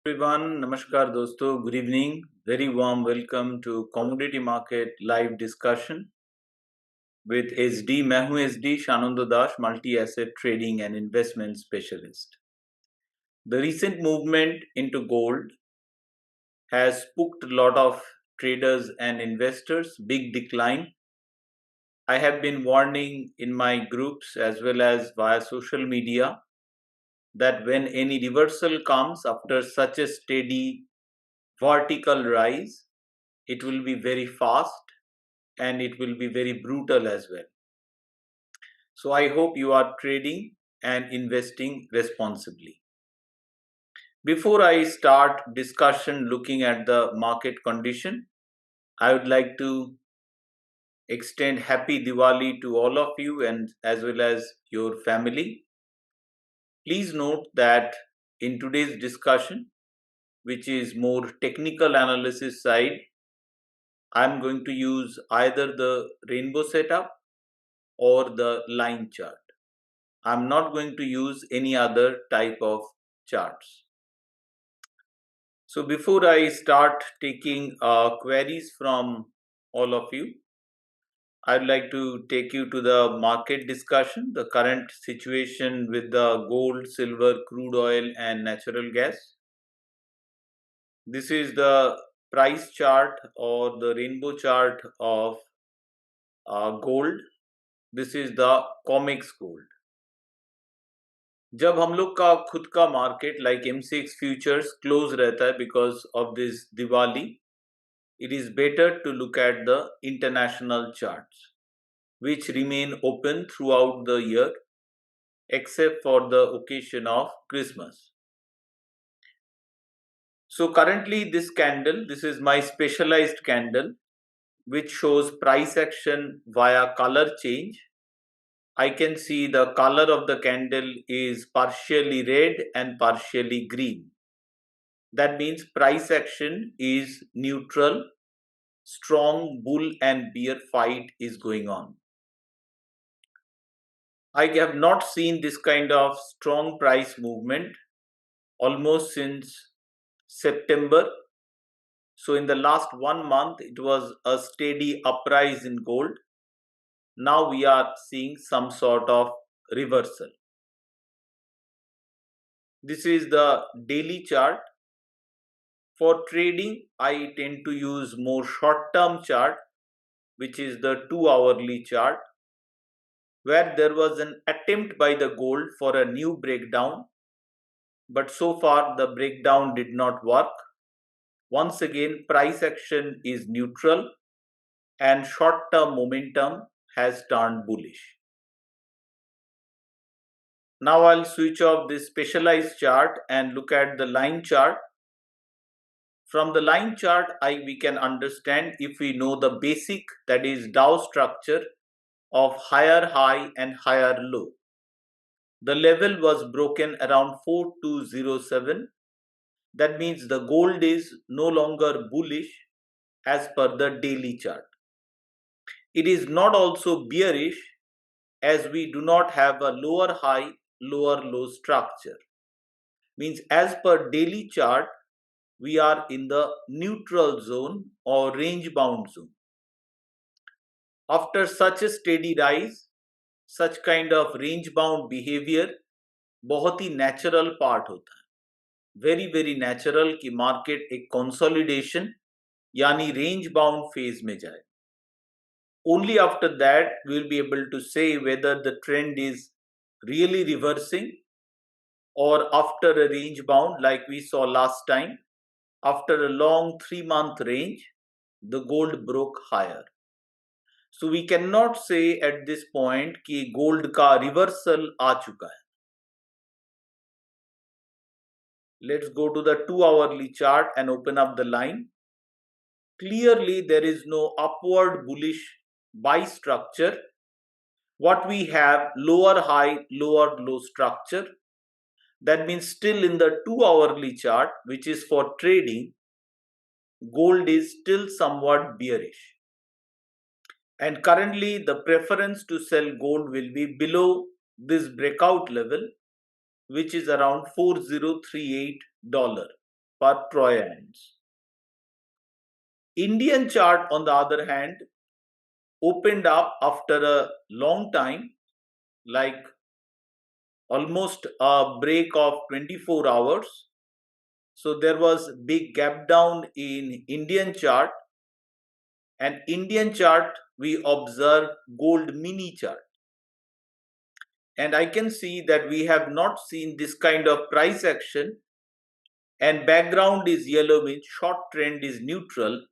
Everyone, namaskar दोस्तों, good evening, very warm welcome to commodity market live discussion with SD. मैं हूं SD शानंदो Das, multi-asset trading and investment specialist. The recent movement into gold has spooked a lot of traders and investors, big decline. I have been warning in my groups as well as via social media that when any reversal comes after such a steady vertical rise, it will be very fast and it will be very brutal as well. So I hope you are trading and investing responsibly. Before I start discussion looking at the market condition, I would like to extend happy Diwali to all of you and as well as your family. Please note that in today's discussion, which is more technical analysis side, I'm going to use either the rainbow setup or the line chart. I'm not going to use any other type of charts. So before I start taking queries from all of you, I'd like to take you to the market discussion, the current situation with the gold, silver, crude oil and natural gas. This is the price chart or the rainbow chart of gold. This is the COMEX gold. जब हम लोग का खुद का market like M6 futures close रहता है because of this Diwali, it is better to look at the international charts which remain open throughout the year except for the occasion of Christmas. So currently this candle, this is my specialized candle which shows price action via color change. I can see the color of the candle is partially red and partially green. That means price action is neutral. Strong bull and bear fight is going on. I have not seen this kind of strong price movement almost since September. So in the last 1 month, it was a steady uprise in gold. Now we are seeing some sort of reversal. This is the daily chart. For trading, I tend to use more short-term chart, which is the 2-hourly chart, where there was an attempt by the gold for a new breakdown, but so far the breakdown did not work. Once again, price action is neutral and short-term momentum has turned bullish. Now I'll switch off this specialized chart and look at the line chart. From the line chart, we can understand if we know the basic, that is Dow structure of higher high and higher low. The level was broken around 4207. That means the gold is no longer bullish as per the daily chart. It is not also bearish as we do not have a lower high, lower low structure. Means as per daily chart, we are in the neutral zone or range bound zone. After such a steady rise, such kind of range bound behavior बहुत ही natural part होता है, very natural कि market एक consolidation यानी range bound phase में जाए. Only after that we will be able to say whether the trend is really reversing or after a range bound like we saw last time. After a long 3-month range, the gold broke higher. So we cannot say at this point कि gold का reversal आ चुका है. Let's go to the 2-hourly chart and open up the line. Clearly there is no upward bullish buy structure. What we have, lower high, lower low structure. That means still in the 2-hourly chart, which is for trading, gold is still somewhat bearish. And currently the preference to sell gold will be below this breakout level, which is around $4038. per Troy ounce. Indian chart, on the other hand, opened up after a long time, like almost a break of 24 hours. So there was big gap down in Indian chart, and Indian chart we observe gold mini chart. And I can see that we have not seen this kind of price action, and background is yellow, means short trend is neutral,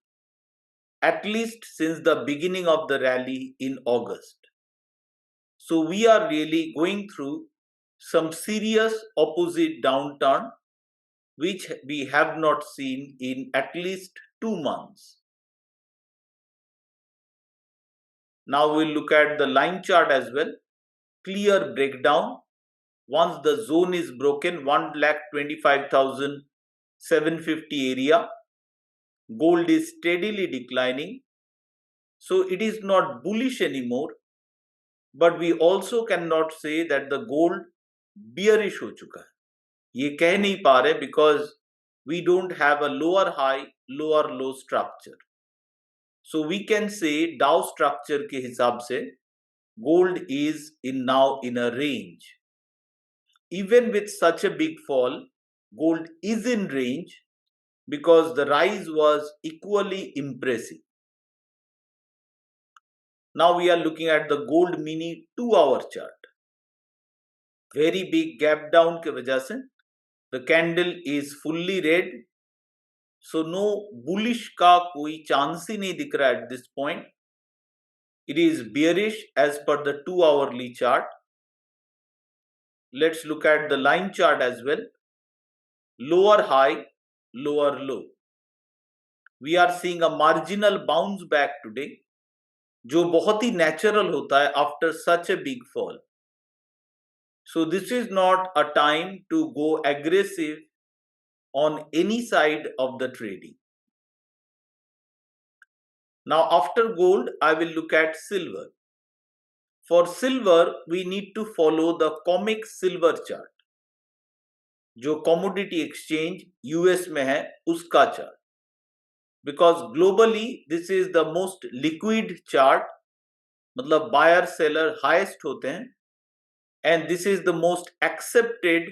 at least since the beginning of the rally in August. So we are really going through some serious opposite downturn which we have not seen in at least 2 months. Now we'll look at the line chart as well. Clear breakdown. Once the zone is broken, 1,25,750 area, gold is steadily declining. So it is not bullish anymore, but we also cannot say that the gold bearish हो चुका है. ये कह नहीं पा रहे because we don't have a lower high, lower low structure. So we can say Dow structure के हिसाब से gold is now in a range. Even with such a big fall, gold is in range because the rise was equally impressive. Now we are looking at the gold mini 2-hour chart. Very big gap down के वजह से the candle is fully red. So no bullish का कोई chance ही नहीं दिख रहा at this point. It is bearish as per the 2-hourly chart. Let's look at the line chart as well. Lower high, lower low. We are seeing a marginal bounce back today, जो बहुत ही natural होता है after such a big fall. So this is not a time to go aggressive on any side of the trading. Now after gold, I will look at silver. For silver, we need to follow the COMEX silver chart. जो commodity exchange US में है, उसका chart. Because globally, this is the most liquid chart. मतलब buyer seller highest होते हैं. And this is the most accepted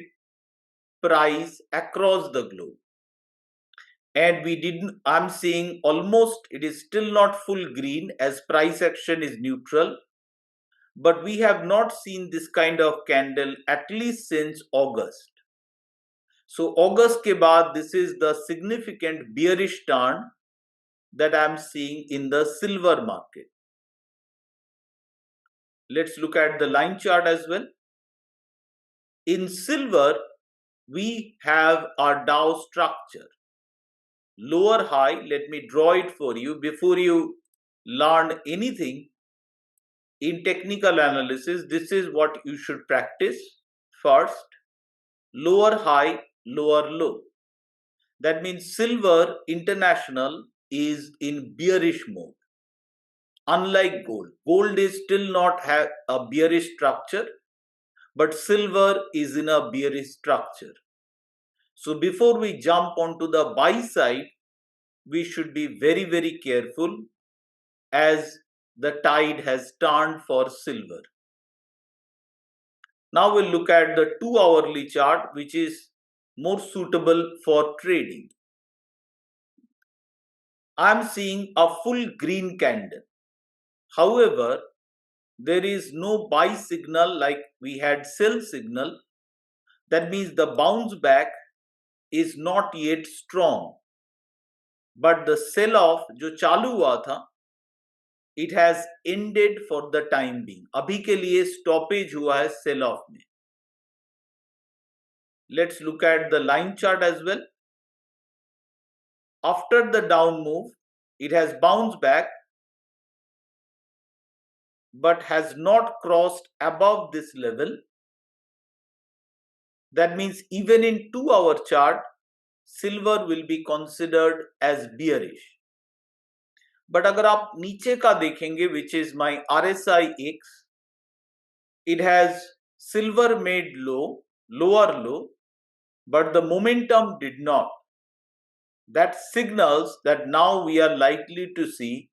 price across the globe. And I'm seeing almost, it is still not full green as price action is neutral. But we have not seen this kind of candle at least since August. So August के बाद, this is the significant bearish turn that I'm seeing in the silver market. Let's look at the line chart as well. In silver, we have our Dow structure. Lower high, let me draw it for you before you learn anything. In technical analysis, this is what you should practice first. Lower high, lower low. That means silver international is in bearish mode. Unlike gold, gold is still not have a bearish structure, but silver is in a bearish structure. So before we jump onto the buy side, we should be very, very careful as the tide has turned for silver. Now we'll look at the 2-hourly chart, which is more suitable for trading. I'm seeing a full green candle. However, there is no buy signal like we had sell signal. That means the bounce back is not yet strong. But the sell-off जो चालू हुआ था, it has ended for the time being. अभी के लिए stoppage हुआ है sell-off में. Let's look at the line chart as well. After the down move, it has bounced back but has not crossed above this level. That means even in 2-hour chart, silver will be considered as bearish. But अगर आप नीचे का देखेंगे, which is my RSI X, it has silver made low, lower low, but the momentum did not. that signals that now we are likely to see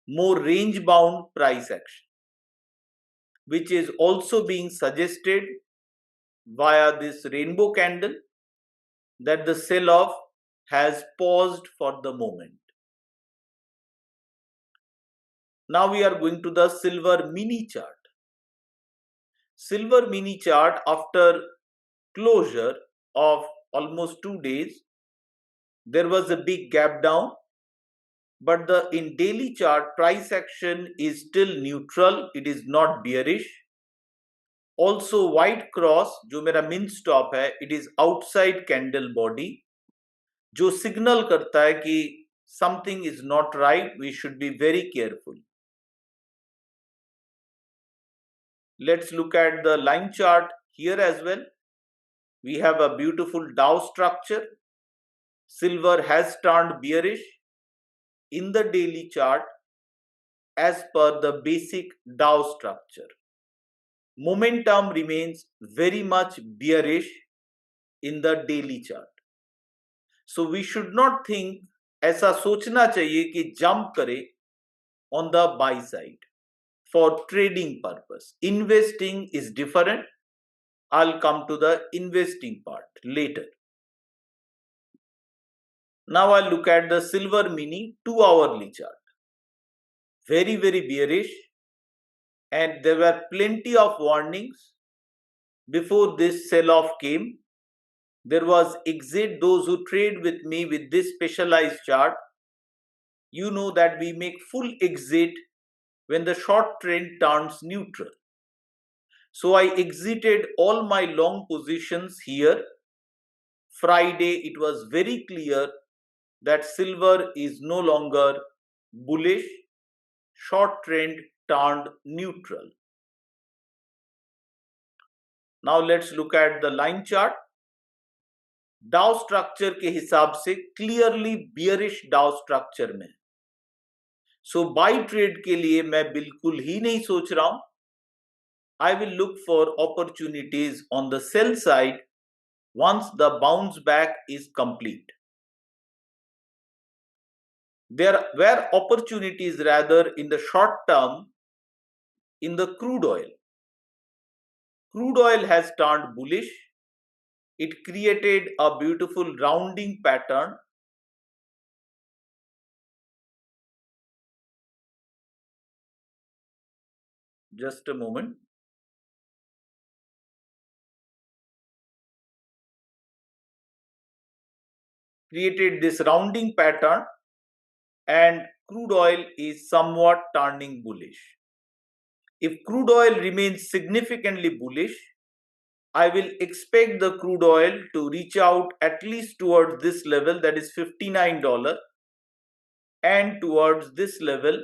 more range-bound price action, which is also being suggested via this rainbow candle that the sell-off has paused for the moment. Now we are going to the silver mini chart. Silver mini chart, after closure of almost 2 days, there was a big gap down, but the in daily chart price action is still neutral, it is not bearish. Also white cross जो मेरा min stop है, it is outside candle body, जो signal करता है कि something is not right, we should be very careful. Let's look at the line chart here as well. We have a beautiful Dow structure. Silver has turned bearish in the daily chart as per the basic Dow structure. Momentum remains very much bearish in the daily chart. So we should not think, ऐसा सोचना चाहिए कि jump करे on the buy side for trading purpose. Investing is different. I'll come to the investing part later. Now I'll look at the silver mini 2-hourly chart. Very, very bearish, and there were plenty of warnings before this sell-off came. There was exit. Those who trade with me with this specialized chart, you know that we make full exit when the short trend turns neutral. So I exited all my long positions here. Friday, it was very clear that silver is no longer bullish. Short trend turned neutral. Now let's look at the line chart. डाउ structure के हिसाब से clearly bearish Dow structure में, so by trade के लिए मैं बिल्कुल ही नहीं सोच रहा हूं. I will look for opportunities on the sell side once the bounce back is complete. There were opportunities rather in the short term in the crude oil. Crude oil has turned bullish. It created a beautiful rounding pattern. Just a moment. Created this rounding pattern, and crude oil is somewhat turning bullish. If crude oil remains significantly bullish, I will expect the crude oil to reach out at least towards this level, that is $59, and towards this level,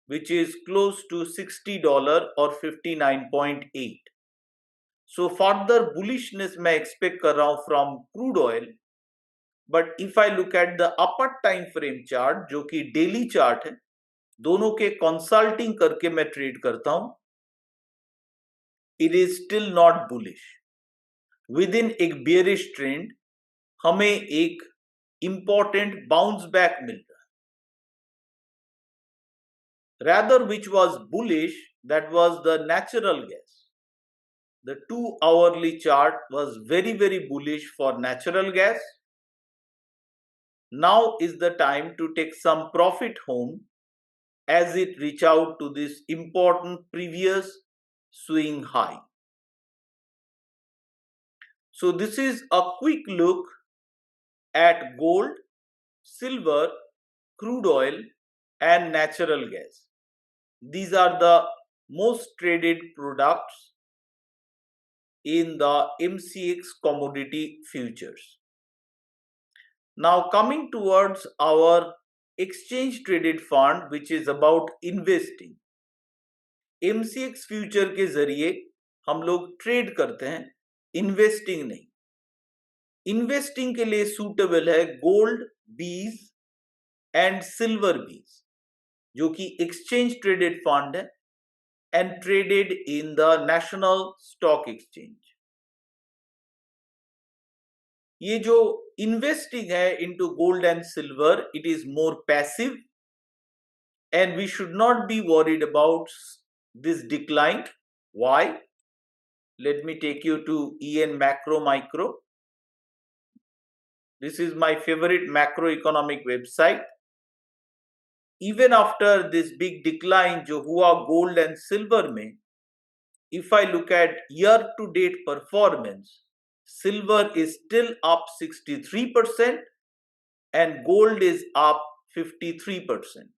which is close to $60 or 59.8. So further bullishness मैं expect कर रहा हूं from crude oil. But if I look at the upper time frame chart, जो कि daily chart है, दोनों के consulting करके मैं trade करता हूं, it is still not bullish. Within एक bearish trend हमें एक important bounce back मिल रहा है. Rather, which was bullish, that was the natural gas. The 2-hourly chart was very, very bullish for natural gas. Now is the time to take some profit home as it reach out to this important previous swing high. So this is a quick look at gold, silver, crude oil and natural gas. These are the most traded products in the MCX commodity futures. Now coming towards our exchange traded fund, which is about investing. MCX future के जरिए हम लोग trade करते हैं, investing नहीं. Investing के लिए suitable है गोल्ड बीज एंड सिल्वर बीज, जो कि एक्सचेंज ट्रेडेड फंड है and traded in the national stock exchange. ये जो investing है into gold and silver, it is more passive, and we should not be worried about this decline. Why? Let me take you to EN Macro Micro. This is my favorite macroeconomic website. Even after this big decline जो हुआ gold and silver में, if I look at year-to-date performance, silver is still up 63% and gold is up 53%.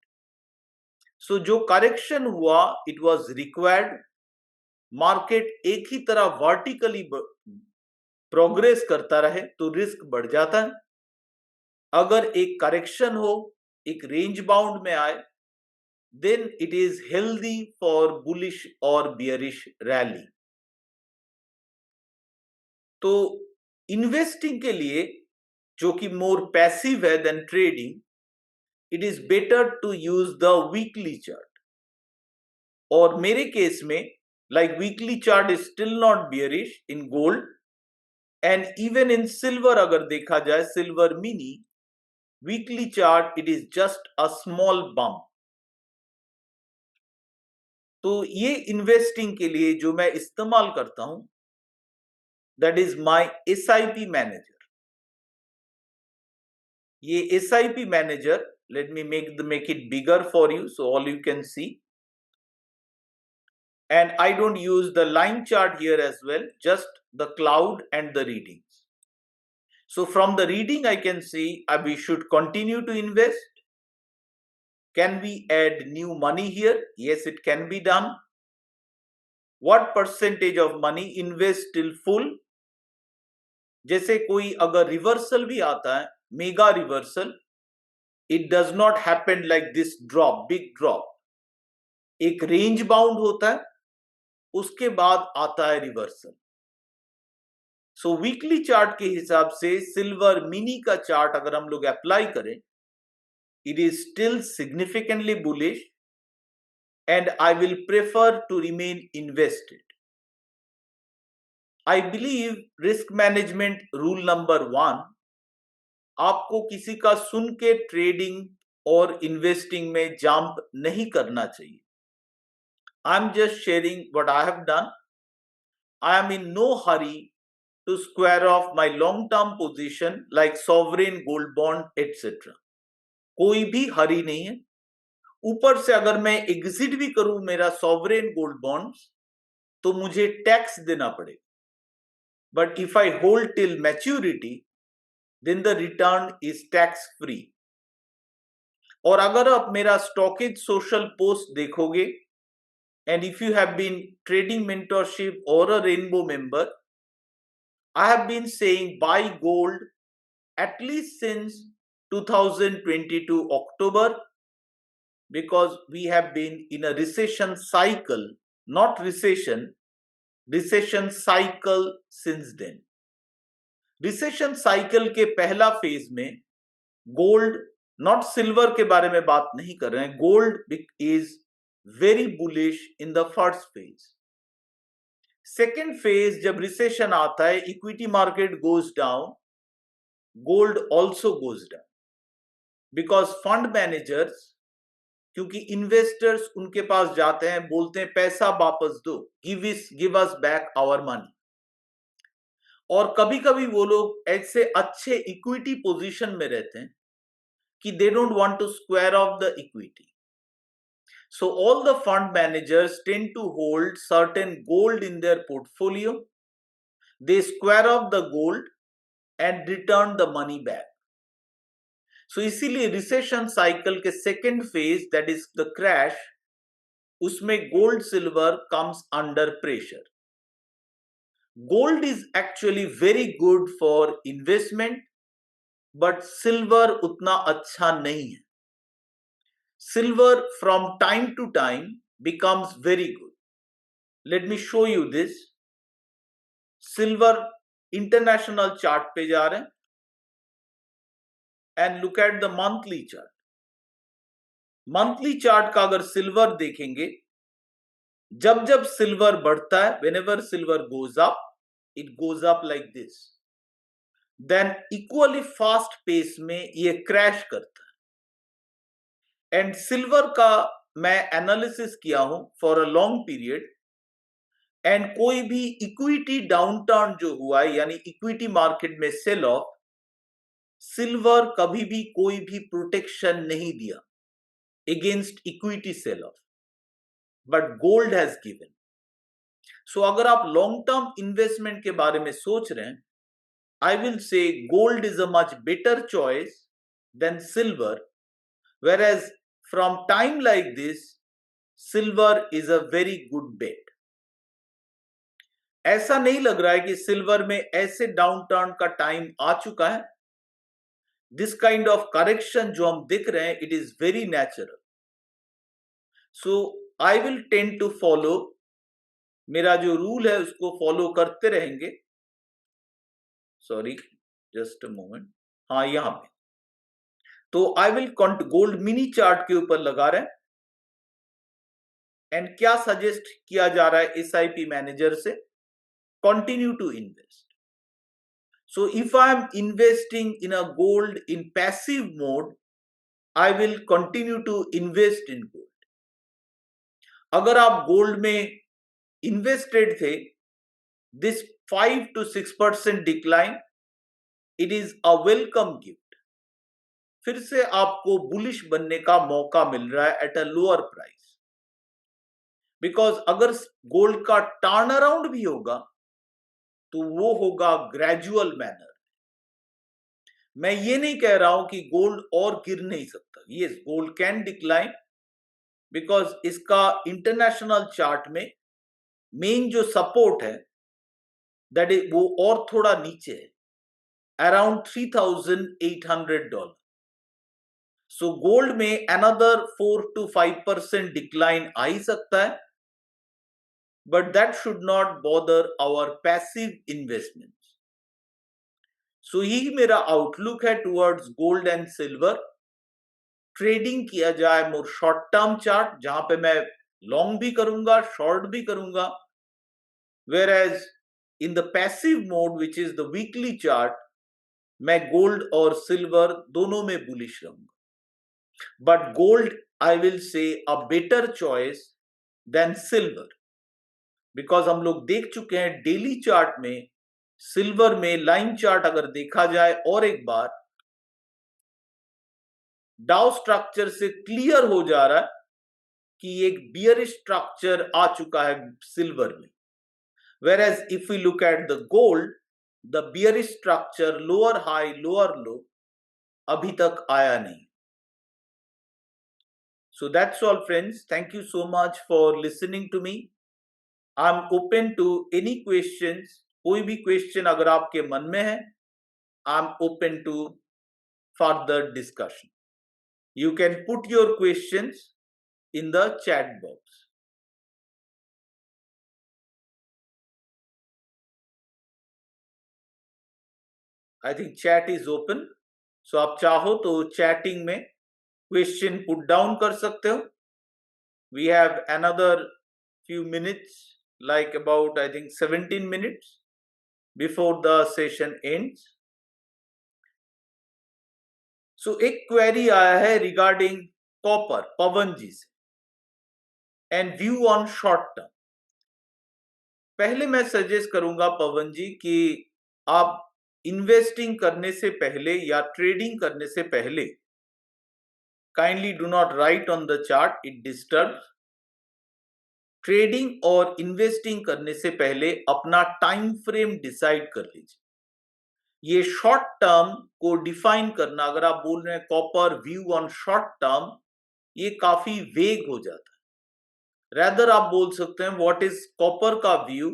So जो correction हुआ, it was required. Market एक ही तरह vertically progress करता रहे तो रिस्क बढ़ जाता है. अगर एक करेक्शन हो, एक रेंज बाउंड में आए, then it is healthy for bullish or bearish rally. तो इन्वेस्टिंग के लिए जो कि मोर पैसिव है then trading, it is better to use the weekly chart. और मेरे केस में like weekly chart is still not bearish in gold and even in silver. अगर देखा जाए silver mini weekly chart, it is just a small bump. तो ये investing के लिए जो मैं इस्तेमाल करता हूं, that is my SIP manager. ये SIP manager, let me make it bigger for you so all you can see. And I don't use the line chart here as well, just the cloud and the readings. So from the reading I can see we should continue to invest. Can we add new money here? Yes, it can be done. What percentage of money invest till full? जैसे कोई अगर reversal भी आता है, mega reversal, it does not happen like this drop, big drop. एक range bound होता है, उसके बाद आता है रिवर्सल. सो वीकली चार्ट के हिसाब से सिल्वर मिनी का चार्ट अगर हम लोग अप्लाई करें, it is still significantly bullish and I will prefer to remain invested. I believe risk management rule number 1, आपको किसी का सुन के ट्रेडिंग और इन्वेस्टिंग में जंप नहीं करना चाहिए. I am just sharing what I have done. I am in no hurry to square off my long-term position like sovereign gold bond etc. कोई भी हरी नहीं है. ऊपर से अगर मैं एग्जिट भी करूं मेरा सॉवरेन गोल्ड बॉन्ड्स, तो मुझे टैक्स देना पड़ेगा. But if I hold till maturity, then the return is tax free. और अगर आप मेरा स्टॉकेज सोशल पोस्ट देखोगे, and if you have been trading mentorship or a rainbow member, I have been saying buy gold at least since 2022 October, because we have been in a recession cycle, not recession cycle since then. Recession cycle के पहला phase में gold, not silver के बारे में बात नहीं कर रहे हैं, gold is very bullish in the first phase. Second phase, जब recession आता है, equity market goes down, gold also goes down, because fund managers, क्योंकि investors उनके पास जाते हैं, बोलते हैं पैसा वापस दो, give us back our money. और कभी कभी वो लोग ऐसे अच्छे इक्विटी पोजीशन में रहते हैं कि they don't want to square off the equity. So all the fund managers tend to hold certain gold in their portfolio. They square off the gold and return the money back. So इसीलिए recession cycle के second phase, that is the crash, उसमें gold silver comes under pressure. Gold is actually very good for investment, but silver उतना अच्छा नहीं है. Silver from time to time becomes very good. Let me show you this. Silver international chart पे जा रहे हैं and look at the monthly chart. Monthly chart का अगर सिल्वर देखेंगे, जब जब सिल्वर बढ़ता है, whenever silver goes up, it goes up like this. Then equally fast pace में ये क्रैश करता है। एंड सिल्वर का मैं एनालिसिस किया हूं for a long period, and कोई भी इक्विटी डाउनटर्न जो हुआ है, यानी इक्विटी मार्केट में सेल ऑफ, सिल्वर कभी भी कोई भी प्रोटेक्शन नहीं दिया against equity sell off, but gold has given. So अगर आप लॉन्ग टर्म इन्वेस्टमेंट के बारे में सोच रहे हैं, I will say gold is a much better choice than silver, whereas from time like this silver is a very good bet. ऐसा नहीं लग रहा है कि सिल्वर में ऐसे डाउनटर्न का टाइम आ चुका है। दिस काइंड ऑफ करेक्शन जो हम देख रहे हैं, it is very natural. So I will tend to follow, मेरा जो रूल है उसको फॉलो करते रहेंगे। सॉरी, जस्ट अ मोमेंट, हाँ यहां पे तो I will gold mini chart के ऊपर लगा रहे हैं, एंड क्या सजेस्ट किया जा रहा है एसआईपी मैनेजर से, continue to invest. So if I am investing in a gold in passive mode, I will continue to invest in gold. अगर आप गोल्ड में इन्वेस्टेड थे, this 5 to 6% decline, it is a welcome gift. फिर से आपको bullish बनने का मौका मिल रहा है at a lower price, because अगर गोल्ड का टर्न अराउंड भी होगा तो वो होगा ग्रेजुअल मैनर। मैं ये नहीं कह रहा हूं कि गोल्ड और गिर नहीं सकता। Yes, gold can decline, because इसका इंटरनेशनल चार्ट में मेन जो सपोर्ट है दैट इज वो और थोड़ा नीचे है, अराउंड $3,800। सो गोल्ड में अनदर 4 to 5% डिक्लाइन आ ही सकता है, but that should not bother our passive investment. So यही मेरा आउटलुक है towards gold and silver. Trading किया जाए मोर शॉर्ट टर्म चार्ट, जहां पे मैं लॉन्ग भी करूंगा, शॉर्ट भी करूंगा, whereas in the passive mode which is the weekly chart, मैं गोल्ड और सिल्वर दोनों में बुलिश रहूंगा। But gold I will say a better choice than silver, because हम लोग देख चुके हैं डेली चार्ट में सिल्वर में लाइन चार्ट अगर देखा जाए और एक बार, डाउ स्ट्रक्चर से क्लियर हो जा रहा है कि एक बियरिश स्ट्रक्चर आ चुका है सिल्वर में, whereas if we look at the gold, the bearish structure lower high lower low अभी तक आया नहीं। So that's all friends, thank you so much for listening to me. I'm open to any questions, कोई भी question अगर आपके मन में है, I'm open to further discussion. You can put your questions in the chat box. I think chat is open, so आप चाहो तो चैटिंग में क्वेश्चन पुट डाउन कर सकते हो। We have another few minutes, like about I think 17 minutes before the session ends. So एक query आया है रिगार्डिंग कॉपर, पवन जी से, and view on short term. पहले मैं सजेस्ट करूंगा पवन जी कि आप इन्वेस्टिंग करने से पहले या ट्रेडिंग करने से पहले kindly do not right on the chart, it disturbs. Trading और इन्वेस्टिंग करने से पहले अपना टाइम फ्रेम डिसाइड कर लीजिए। ये शॉर्ट टर्म को डिफाइन करना, अगर आप बोल रहे हैं copper view on short term, ये काफी वेग हो जाता है। रैदर आप बोल सकते हैं व्हाट इज कॉपर का व्यू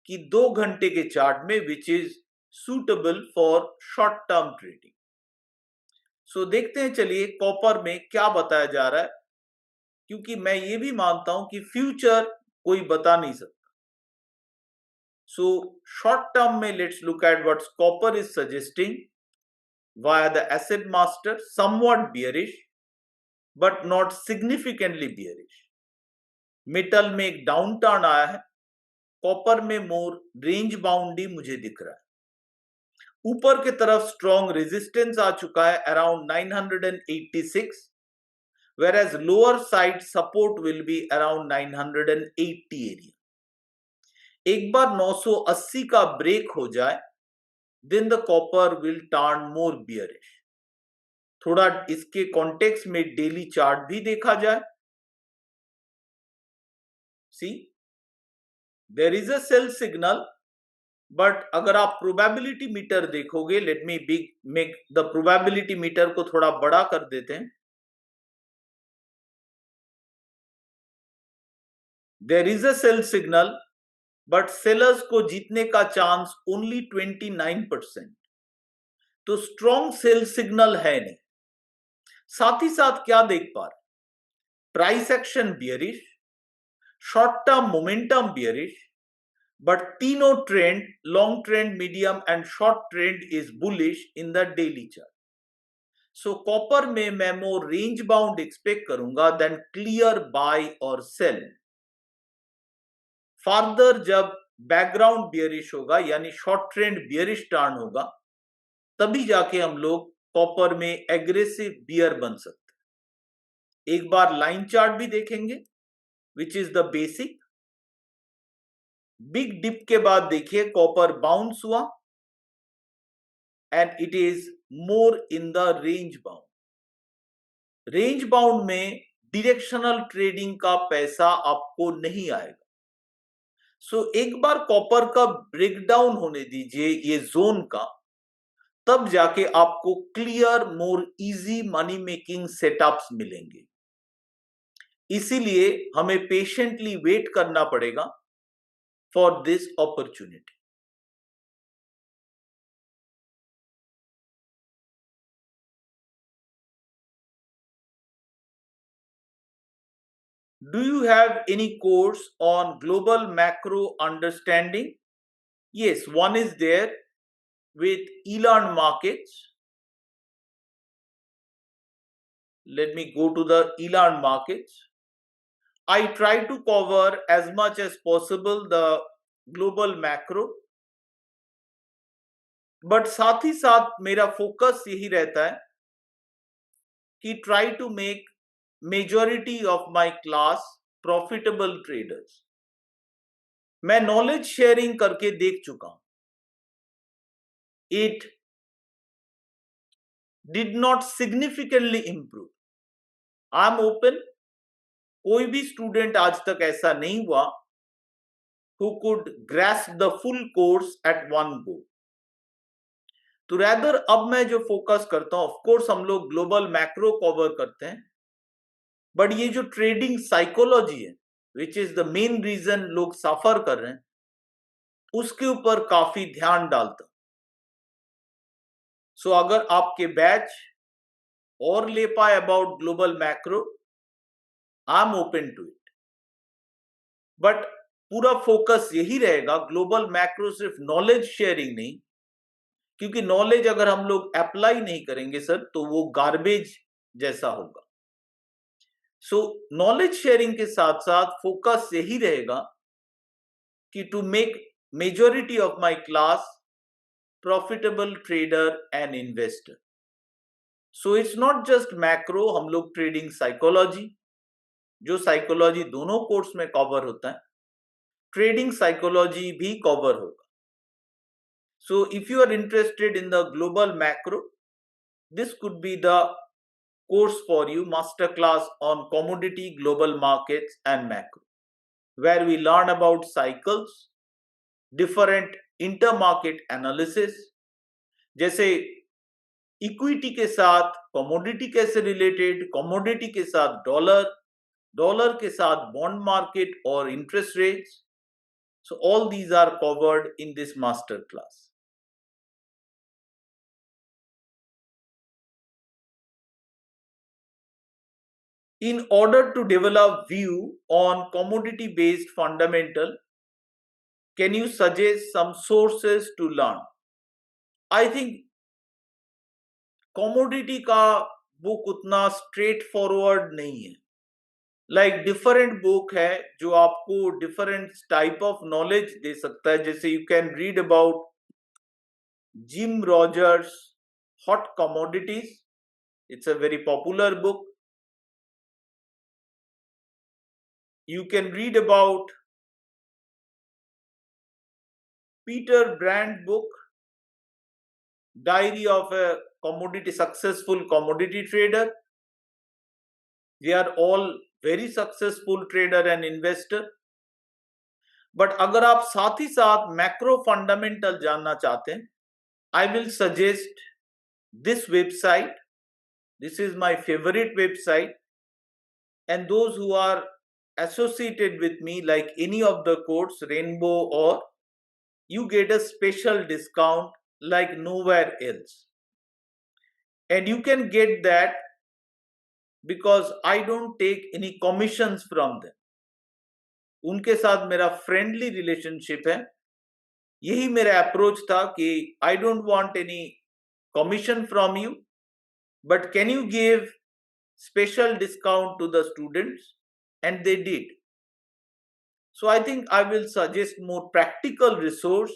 कि 2 घंटे के चार्ट में which is suitable for short term trading. So देखते हैं, चलिए कॉपर में क्या बताया जा रहा है, क्योंकि मैं ये भी मानता हूं कि फ्यूचर कोई बता नहीं सकता। So short term में let's look at what copper is suggesting via the asset master, somewhat bearish but not significantly bearish. Metal में एक डाउन टर्न आया है, कॉपर में मोर रेंज बाउंड ही मुझे दिख रहा है। ऊपर की तरफ स्ट्रॉन्ग रेजिस्टेंस आ चुका है around 986, whereas lower side support will be around 980 area. एक बार 980 का ब्रेक हो जाए, then the copper will turn more bearish. थोड़ा इसके कॉन्टेक्स्ट में डेली चार्ट भी देखा जाए. See, there is a sell signal, but अगर आप प्रोबेबिलिटी मीटर देखोगे, let me make the probability meter को थोड़ा बड़ा कर देते हैं. There is a sell signal, but sellers को जीतने का चांस ओनली 29%. तो स्ट्रॉन्ग सेल सिग्नल है नहीं. साथ ही साथ क्या देख पा रहे, price action bearish, short term momentum bearish, but तीनों trend, long trend, medium and short trend is bullish in the daily chart. So copper में मैं मोर रेंज बाउंड एक्सपेक्ट करूंगा देन क्लियर बाय और सेल. फर्दर जब background bearish होगा, यानी short trend bearish turn होगा, तभी जाके हम लोग कॉपर में एग्रेसिव बियर बन सकते हैं. एक बार लाइन चार्ट भी देखेंगे, which is the basic. Big dip के बाद देखिए कॉपर बाउंस हुआ and it is more in the range bound. Range bound में डायरेक्शनल ट्रेडिंग का पैसा आपको नहीं आएगा. सो एक बार कॉपर का ब्रेकडाउन होने दीजिए ये जोन का, तब जाके आपको clear more easy money making setups मिलेंगे. इसीलिए हमें पेशेंटली वेट करना पड़ेगा for this opportunity. Do you have any course on global macro understanding? Yes, one is there with Elan Markets. Let me go to the Elan Markets. I try to cover as much as possible the global macro, but साथ ही साथ मेरा focus यही रहता है कि try to make majority of my class profitable traders. मैं knowledge sharing करके देख चुका हूं. It did not significantly improve. I am open. कोई भी स्टूडेंट आज तक ऐसा नहीं हुआ who could grasp the full course at one go. तो rather अब मैं जो फोकस करता हूं, ऑफ कोर्स हम लोग ग्लोबल मैक्रो कवर करते हैं, बट ये जो ट्रेडिंग साइकोलॉजी है, which is the main reason लोग सफर कर रहे हैं, उसके ऊपर काफी ध्यान डालता. सो अगर आपके बैच और ले पाए about global macro, I am open to it. But पूरा फोकस यही रहेगा, ग्लोबल मैक्रो सिर्फ नॉलेज शेयरिंग नहीं, क्योंकि नॉलेज अगर हम लोग अप्लाई नहीं करेंगे सर, तो वो गार्बेज जैसा होगा. सो नॉलेज शेयरिंग के साथ साथ फोकस यही रहेगा कि to make majority of my class profitable trader and investor. So it's not just macro, हम लोग ट्रेडिंग साइकोलॉजी, जो साइकोलॉजी दोनों कोर्स में कवर होता है, ट्रेडिंग साइकोलॉजी भी कवर होगा. So if you are interested in the global macro, this could be the course for you, master class on commodity, global markets and macro, where we learn about cycles, different intermarket analysis, जैसे equity के साथ commodity कैसे related, commodity के साथ dollar, dollar के साथ bond market और interest rates. So all these are covered in this master class. In order to develop view on commodity based fundamental, can you suggest some sources to learn? I think commodity का book उतना straight forward नहीं है. Like different book है जो आपको different type of knowledge दे सकता है. जैसे you can read about Jim Rogers' Hot Commodities. It's a very popular book. You can read about Peter Brand book, Diary of a Successful Commodity Trader. They are all very successful trader and investor. But अगर आप साथ ही साथ macro fundamental जानना चाहते हैं, I will suggest this website. This is my favourite website, and those who are associated with me, like any of the codes, Rainbow, or you get a special discount like nowhere else. And you can get that because I don't take any commissions from them. उनके साथ मेरा friendly relationship है. यही मेरा approach था कि I don't want any commission from you, but can you give special discount to the students, and they did. So I think I will suggest more practical resource.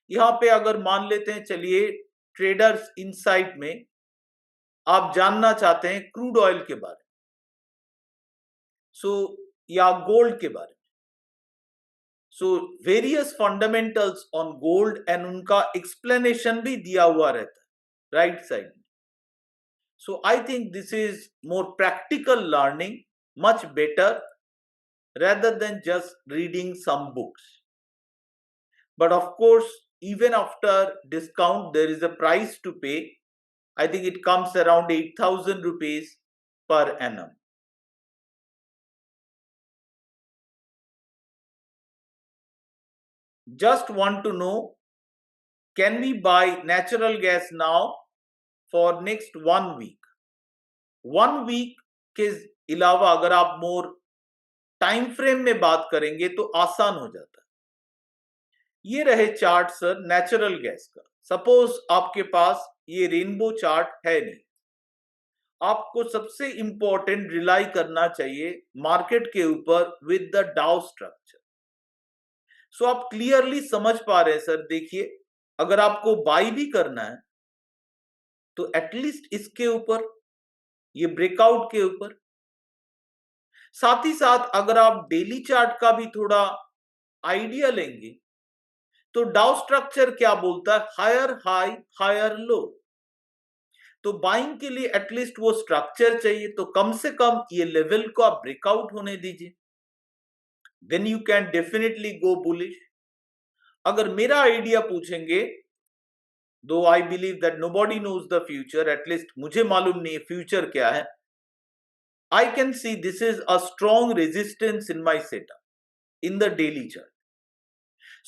यहां पे अगर मान लेते हैं, चलिए ट्रेडर्स इनसाइट में आप जानना चाहते हैं क्रूड ऑयल के बारे में, सो या गोल्ड के बारे में, so various fundamentals on gold, and उनका एक्सप्लेनेशन भी दिया हुआ रहता है राइट साइड में. So I think this is more practical learning, much better rather than just reading some books. But of course, even after discount, there is a price to pay. I think it comes around 8,000 rupees per annum. Just want to know, can we buy natural gas now for next 1 week? 1 week के अलावा अगर आप more time frame में बात करेंगे तो आसान हो जाता है. ये रहे चार्ट सर नेचुरल गैस का. सपोज आपके पास ये रेनबो चार्ट है नहीं, आपको सबसे इंपॉर्टेंट रिलाई करना चाहिए मार्केट के ऊपर विद द डाउ स्ट्रक्चर. सो आप क्लियरली समझ पा रहे हैं सर. देखिए, अगर आपको बाई भी करना है तो एटलीस्ट इसके ऊपर, ये ब्रेकआउट के ऊपर. साथ ही साथ अगर आप डेली चार्ट का भी थोड़ा आइडिया लेंगे तो डाउ स्ट्रक्चर क्या बोलता है, हायर हाई हायर लो. तो बाइंग के लिए एटलीस्ट वो स्ट्रक्चर चाहिए, तो कम से कम ये लेवल को आप ब्रेकआउट होने दीजिए, then you can definitely go bullish. अगर मेरा आइडिया पूछेंगे, though I believe that nobody knows the future, at least मुझे मालूम नहीं है फ्यूचर क्या है. I can see this is a strong resistance in my setup in the daily chart.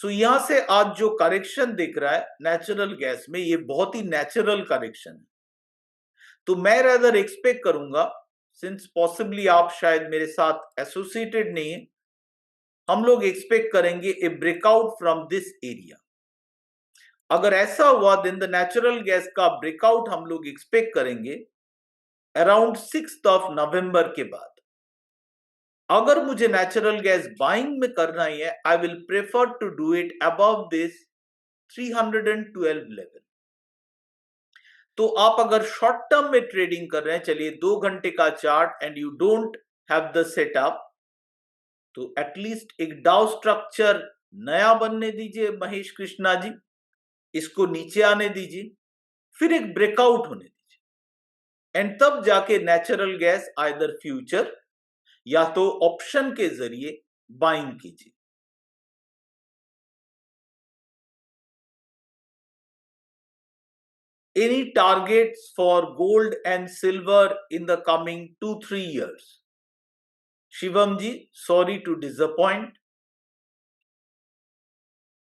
So यहां से आज जो करेक्शन दिख रहा है नेचुरल गैस में, ये बहुत ही नेचुरल करेक्शन है. तो मैं रादर एक्सपेक्ट करूंगा, सिंस पॉसिबली आप शायद मेरे साथ एसोसिएटेड नहीं है, हम लोग एक्सपेक्ट करेंगे ए ब्रेकआउट फ्रॉम दिस एरिया. अगर ऐसा हुआ देन द नेचुरल गैस का ब्रेकआउट हम लोग एक्सपेक्ट करेंगे अराउंड 6th of November के बाद. अगर मुझे नेचुरल गैस बाइंग में करना ही है, I will prefer to do it above this 312 level. तो आप अगर शॉर्ट टर्म में ट्रेडिंग कर रहे हैं, चलिए 2 घंटे का chart, and you don't have the setup, तो एटलीस्ट एक डाउ स्ट्रक्चर नया बनने दीजिए महेश कृष्णा जी, इसको नीचे आने दीजिए, फिर एक ब्रेकआउट होने दीजिए, एंड तब जाके नेचुरल गैस आइदर फ्यूचर या तो ऑप्शन के जरिए बाइंग कीजिए. Any targets for gold and silver in the coming 2-3 years? Shivam ji, sorry to disappoint.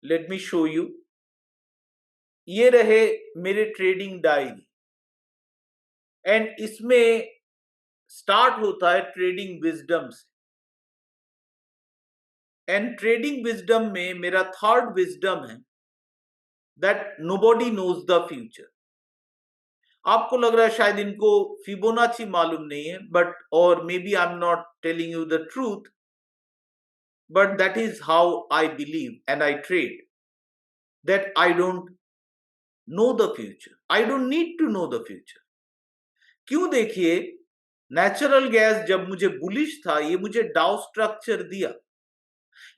Let me show you. ये रहे मेरे ट्रेडिंग डायरी, एंड इसमें स्टार्ट होता है ट्रेडिंग विजडम से, एंड ट्रेडिंग विजडम में मेरा थर्ड विजडम है that nobody knows the future. आपको लग रहा है शायद इनको फिबोनाची मालूम नहीं है, बट और maybe I am not telling you the truth, but that is how I believe and I trade, that I don't know the future, I don't need to know the future. क्यों? देखिए, natural gas जब मुझे bullish था, ये मुझे डाउ structure दिया,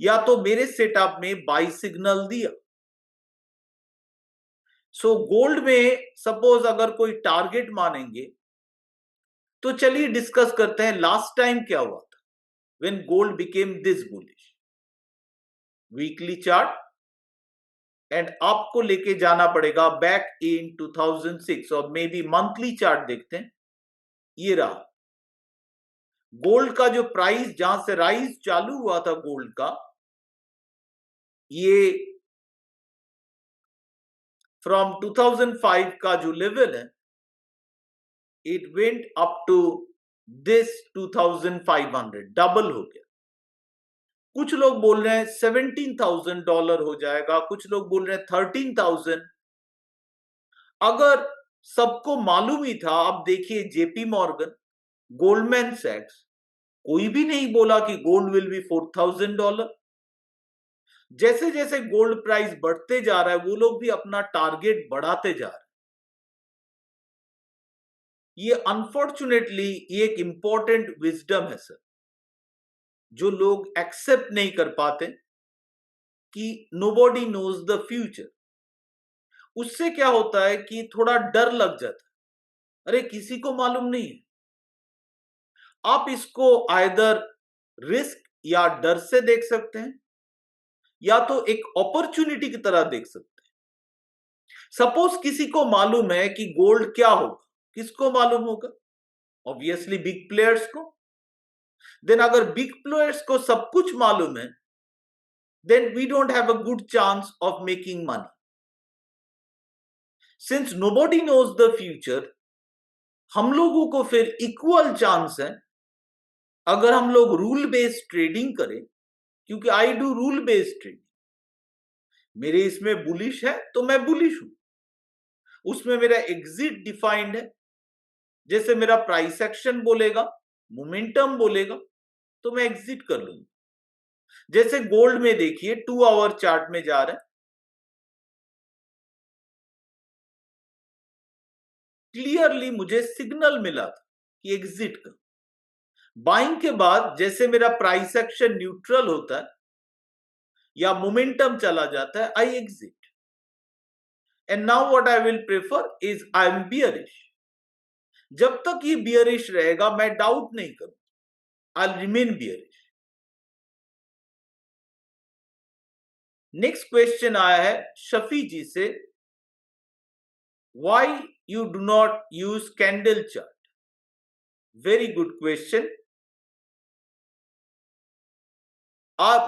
या तो मेरे सेटअप में बाई सिग्नल दिया। सो गोल्ड में सपोज अगर कोई टारगेट मानेंगे, तो चलिए डिस्कस करते हैं लास्ट टाइम क्या हुआ था when gold became this bullish. Weekly chart, and आपको लेके जाना पड़ेगा बैक इन 2006, और मे बी मंथली चार्ट देखते हैं। ये रहा गोल्ड का जो प्राइस, जहां से राइज चालू हुआ था गोल्ड का, ये फ्रॉम 2005 का जो लेवल है, it went up to this 2500, double हो गया। कुछ लोग बोल रहे हैं $17,000 हो जाएगा, कुछ लोग बोल रहे हैं 13,000। अगर सबको मालूम ही था, अब देखिए जेपी मॉर्गन, गोल्डमैन सैक्स, कोई भी नहीं बोला कि गोल्ड विल बी $4,000। जैसे जैसे गोल्ड प्राइस बढ़ते जा रहा है, वो लोग भी अपना टारगेट बढ़ाते जा रहे हैं। ये अनफॉर्चुनेटली ये एक इंपॉर्टेंट विजडम है सर, जो लोग एक्सेप्ट नहीं कर पाते कि नोबॉडी नोज द फ्यूचर। उससे क्या होता है कि थोड़ा डर लग जाता है, अरे किसी को मालूम नहीं है। आप इसको आइदर रिस्क या डर से देख सकते हैं, या तो एक अपॉर्चुनिटी की तरह देख सकते हैं। सपोज किसी को मालूम है कि गोल्ड क्या होगा, किसको मालूम होगा? ऑब्वियसली बिग प्लेयर्स को। देन अगर बिग प्लेयर्स को सब कुछ मालूम है, then we don't have a good chance of making money. Since nobody knows the future, हम लोगों को फिर इक्वल चांस है अगर हम लोग रूल बेस्ड ट्रेडिंग करें, क्योंकि I do rule based trading. मेरे इसमें बुलिश है तो मैं बुलिश हूं, उसमें मेरा एग्जिट डिफाइंड है। जैसे मेरा प्राइस एक्शन बोलेगा, मोमेंटम बोलेगा, तो मैं एग्जिट कर लूंगा। जैसे गोल्ड में देखिए 2 आवर चार्ट में जा रहे हैं, क्लियरली मुझे सिग्नल मिला था कि एग्जिट का। बाइंग के बाद जैसे मेरा प्राइस एक्शन न्यूट्रल होता है या मोमेंटम चला जाता है, I exit. And now what I will prefer is I am bearish. जब तक ये बियरिश रहेगा, मैं डाउट नहीं करूं, I remain bearish. Next question आया है शफी जी से, why you do not use candle chart? Very good question.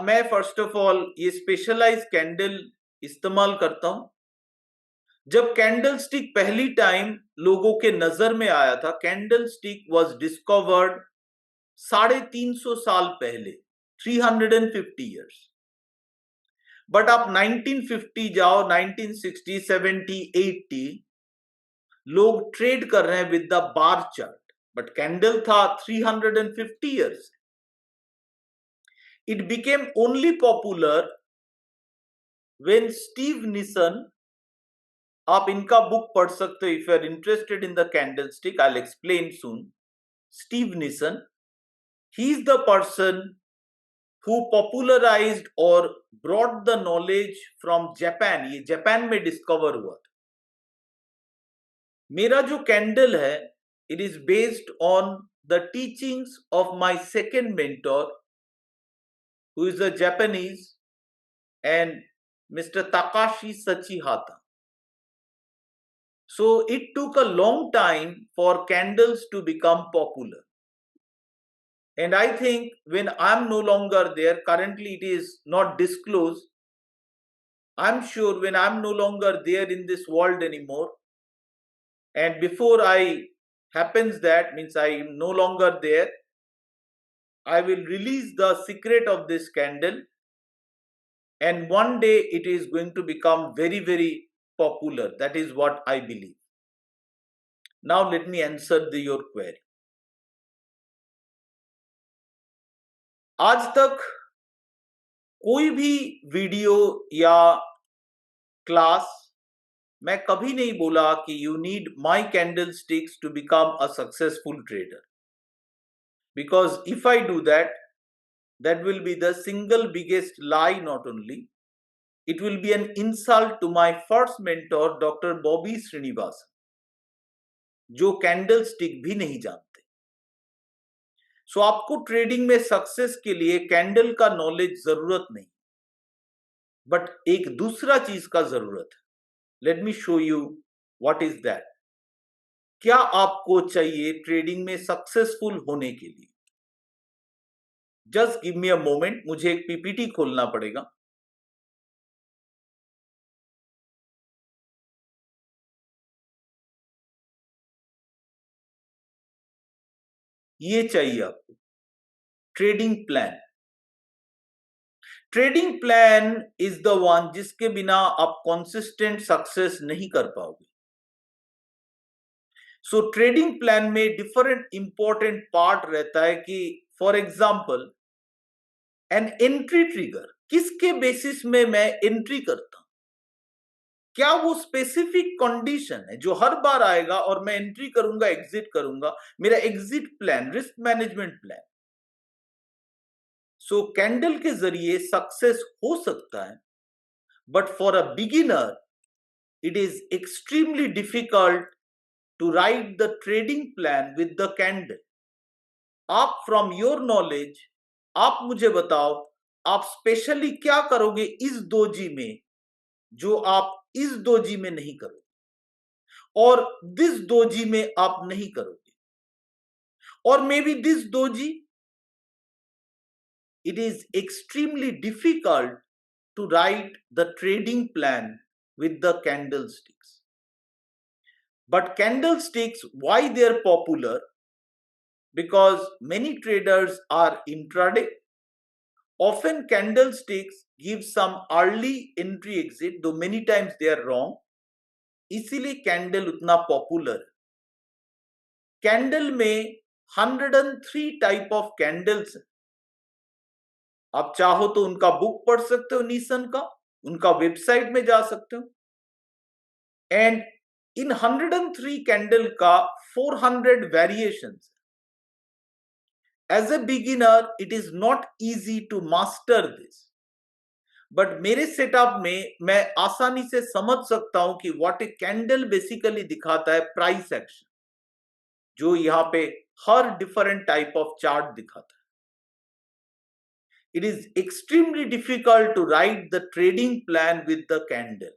मैं फर्स्ट ऑफ ऑल ये स्पेशलाइज कैंडल इस्तेमाल करता हूं। जब कैंडल स्टिक पहली टाइम लोगों के नजर में आया था, कैंडल स्टिक वॉज डिस्कवर्ड 350 साल पहले, 350 ईयर्स। बट आप 1950 जाओ, 1960, 70, 80, लोग ट्रेड कर रहे हैं with the bar chart, but candle था 350 years. It became only popular when Steve Nison, आप इनका बुक पढ़ सकते हो if you are interested in the candlestick, I will explain soon. Steve Nison, he is the person who popularized or brought the knowledge from Japan. ये Japan में discover हुआ था। मेरा जो कैंडल है, it is based on the teachings of my second mentor, who is a Japanese, and Mr. Takashi Sachihata. So it took a long time for candles to become popular. And I think when I'm no longer there, currently it is not disclosed, I'm sure when I'm no longer there in this world anymore, and before I happens, that means I am no longer there, I will release the secret of this candle, and one day it is going to become very, very popular. That is what I believe. Now let me answer your query. आज तक कोई भी video या class मैं कभी नहीं बोला कि you need my candlesticks to become a successful trader, because if I do that, that will be the single biggest lie. Not only it will be an insult to my first mentor Dr. Bobby Srinivasan, जो candlestick भी नहीं जानते. सो आपको trading में success के लिए candle का knowledge जरूरत नहीं, बट एक दूसरा चीज का जरूरत है. Let me show you what is that. क्या आपको चाहिए ट्रेडिंग में सक्सेसफुल होने के लिए? Just give me a moment, मुझे एक पीपीटी खोलना पड़ेगा. ये चाहिए आपको trading plan. Trading plan is the one जिसके बिना आप कंसिस्टेंट सक्सेस नहीं कर पाओगे. सो ट्रेडिंग प्लान में डिफरेंट इंपॉर्टेंट पार्ट रहता है कि for example an entry trigger, किसके बेसिस में मैं एंट्री करता हूं. क्या वो स्पेसिफिक कंडीशन है जो हर बार आएगा और मैं एंट्री करूंगा, एग्जिट करूंगा, मेरा exit plan, risk management plan. So candle के जरिए सक्सेस हो सकता है, but for a beginner it is extremely difficult to write the trading plan with the candle. आप फ्रॉम योर नॉलेज, आप मुझे बताओ, आप स्पेशली क्या करोगे इस दोजी में जो आप इस दोजी में नहीं करोगे और दिस दोजी में आप नहीं करोगे, और may be this doji. It is extremely difficult to write the trading plan with the candlesticks. But candlesticks, why they are popular? Because many traders are intraday. Often candlesticks give some early entry exit, though many times they are wrong. इसीलिए candle उतना popular है. Candle में 103 type of candles है. आप चाहो तो उनका book पढ़ सकते हो, नीसन का, उनका वेबसाइट में जा सकते हो. एंड इन 103 कैंडल का 400 variations. As a beginner it is not easy to master this, but मेरे सेटअप में मैं आसानी से समझ सकता हूं कि व्हाट ए कैंडल बेसिकली दिखाता है. प्राइस एक्शन जो यहां पे हर डिफरेंट टाइप ऑफ चार्ट दिखाता है. It is extremely difficult to write the trading plan with the candle.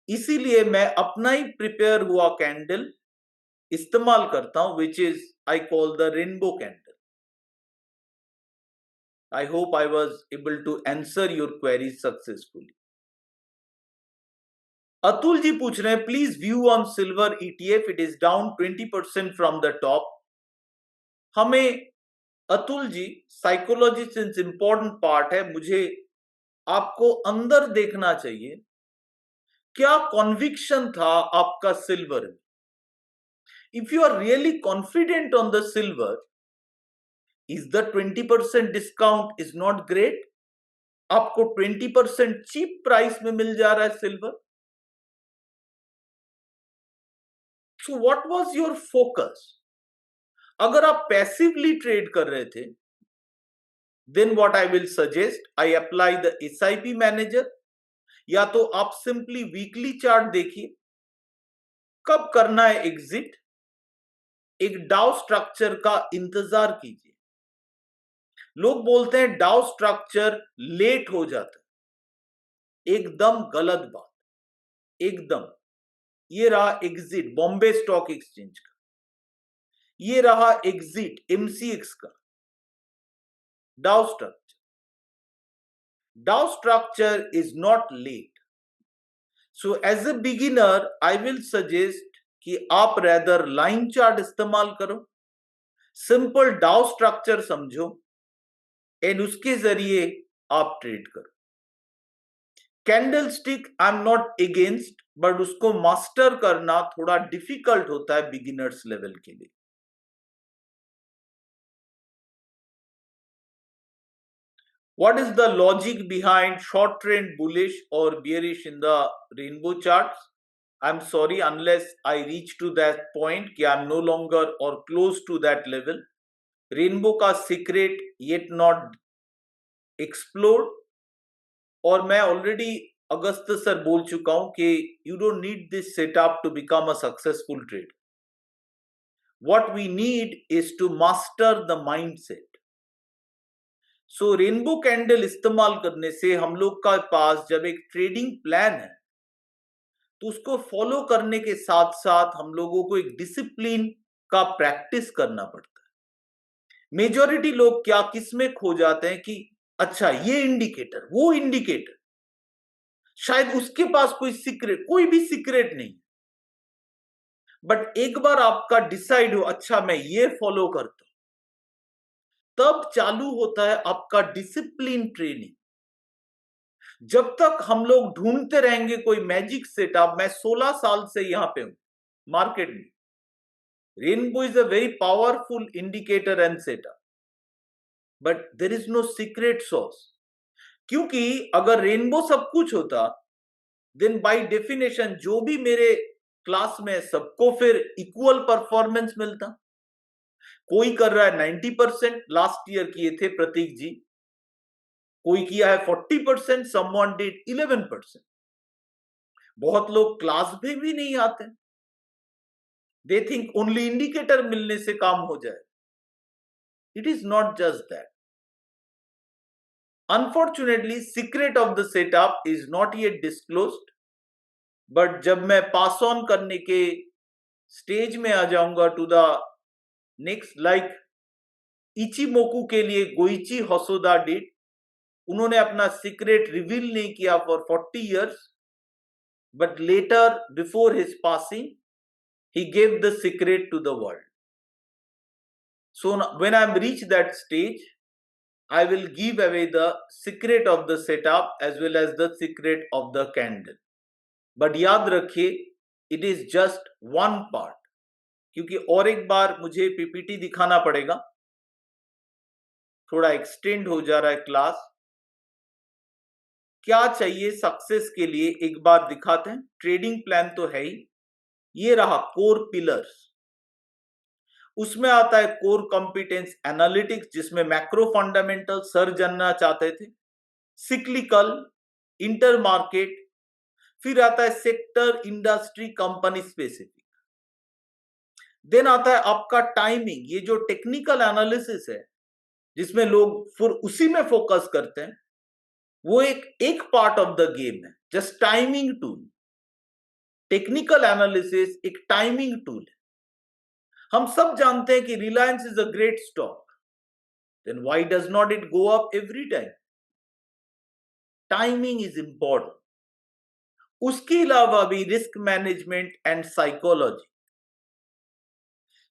इसीलिए मैं अपना ही प्रिपेयर हुआ कैंडल इस्तेमाल करता हूं, which is I call the rainbow candle. I hope I was able to answer your queries successfully. Atul ji पूछ रहे हैं, please view on silver ETF, it is down 20% from the top. हमें Atul ji, psychology since important part है, मुझे आपको अंदर देखना चाहिए. क्या कॉन्विक्शन था आपका सिल्वर में? If you are really confident on the silver, is the 20% discount is not great? आपको 20% चीप प्राइस में मिल जा रहा है silver. So what was your focus? अगर आप पैसिवली ट्रेड कर रहे थे, then what I will suggest, I apply the SIP manager, या तो आप सिंपली वीकली चार्ट देखिए. कब करना है एग्जिट, एक डाउ स्ट्रक्चर का इंतजार कीजिए. लोग बोलते हैं डाउ स्ट्रक्चर लेट हो जाता है, एकदम गलत बात, एकदम. ये रहा एग्जिट बॉम्बे स्टॉक एक्सचेंज का, ये रहा एग्जिट MCX का. Dow structure is not late. So as a beginner I will suggest कि आप रेदर लाइन चार्ट इस्तेमाल करो, सिंपल डाउ स्ट्रक्चर समझो एंड उसके जरिए आप ट्रेड करो. Candlestick I am not against, but उसको मास्टर करना थोड़ा डिफिकल्ट होता है बिगिनर्स लेवल के लिए. What is the logic behind short trend bullish or bearish in the rainbow charts? I'm sorry, unless I reach to that point कि I'm no longer or close to that level. Rainbow का secret yet not explored. और मैं already अगस्त sir बोल चुका हूं कि you don't need this setup to become a successful trader. What we need is to master the mindset. So rainbow candle इस्तेमाल करने से हम लोग का पास जब एक ट्रेडिंग प्लान है तो उसको फॉलो करने के साथ साथ हम लोगों को एक डिसिप्लिन का प्रैक्टिस करना पड़ता है। मेजॉरिटी लोग क्या किस में खो जाते हैं कि अच्छा ये इंडिकेटर वो इंडिकेटर, शायद उसके पास कोई भी सीक्रेट नहीं, बट एक बार आपका डिसाइड हो अच्छा मैं ये फॉलो करता हूं, तब चालू होता है आपका डिसिप्लिन ट्रेनिंग। जब तक हम लोग ढूंढते रहेंगे कोई मैजिक सेटअप, मैं 16 साल से यहां पे हूं मार्केट में। Rainbow is a very powerful indicator and setup, but there is no secret sauce. क्योंकि अगर रेनबो सब कुछ होता देन बाय डेफिनेशन जो भी मेरे क्लास में सबको फिर इक्वल परफॉर्मेंस मिलता। कोई कर रहा है 90%, लास्ट ईयर किए थे प्रतीक जी, कोई किया है 40%, समवन डिड 11%। बहुत लोग क्लास में भी नहीं आते, दे थिंक ओनली इंडिकेटर मिलने से काम हो जाए। It is not just that. Unfortunately secret of the setup is not yet disclosed, but जब मैं पास ऑन करने के स्टेज में आ जाऊंगा to the next, like Ichimoku के लिए गोइची होसोदा डिड, उन्होंने अपना सीक्रेट रिवील नहीं किया for 40 years, but later before his passing he gave the secret to the world. So now, when I reach that stage, I will give away the secret of the setup as well as the secret of the candle. But याद रखिए, it is just one part, क्योंकि और एक बार मुझे PPT दिखाना पड़ेगा, थोड़ा extend हो जा रहा है क्लास। क्या चाहिए सक्सेस के लिए एक बार दिखाते हैं। ट्रेडिंग प्लान तो है ही, ये रहा कोर पिलर्स। उसमें आता है कोर कॉम्पिटेंस एनालिटिक्स, जिसमें मैक्रो फंडामेंटल सर जानना चाहते थे, सिक्लिकल, इंटर मार्केट, फिर आता है sector, industry, company specific. Then आता है आपका टाइमिंग, ये जो टेक्निकल एनालिसिस है जिसमें लोग फिर उसी में फोकस करते हैं, वो एक पार्ट ऑफ द गेम है, just timing tool. Technical analysis एक टाइमिंग टूल है। हम सब जानते हैं कि Reliance is a great stock, then why does not it go up every time? Timing is important. उसके अलावा भी risk management and psychology.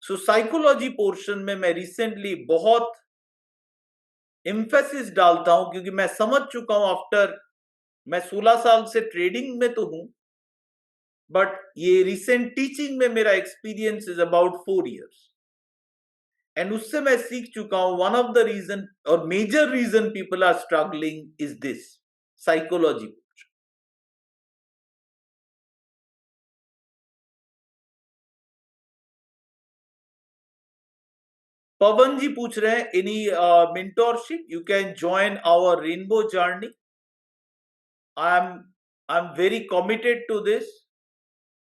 So psychology portion में मैं रिसेंटली बहुत एम्फेसिस डालता हूं, क्योंकि मैं समझ चुका हूं आफ्टर, मैं 16 साल से ट्रेडिंग में तो हूं, बट ये रिसेंट टीचिंग में मेरा experience is about 4 years, and उससे मैं सीख चुका हूं वन ऑफ द रीजन और major reason people are struggling is this psychology. Pawan ji पूछ रहे हैं any mentorship, you can join our rainbow journey. I am very committed to this.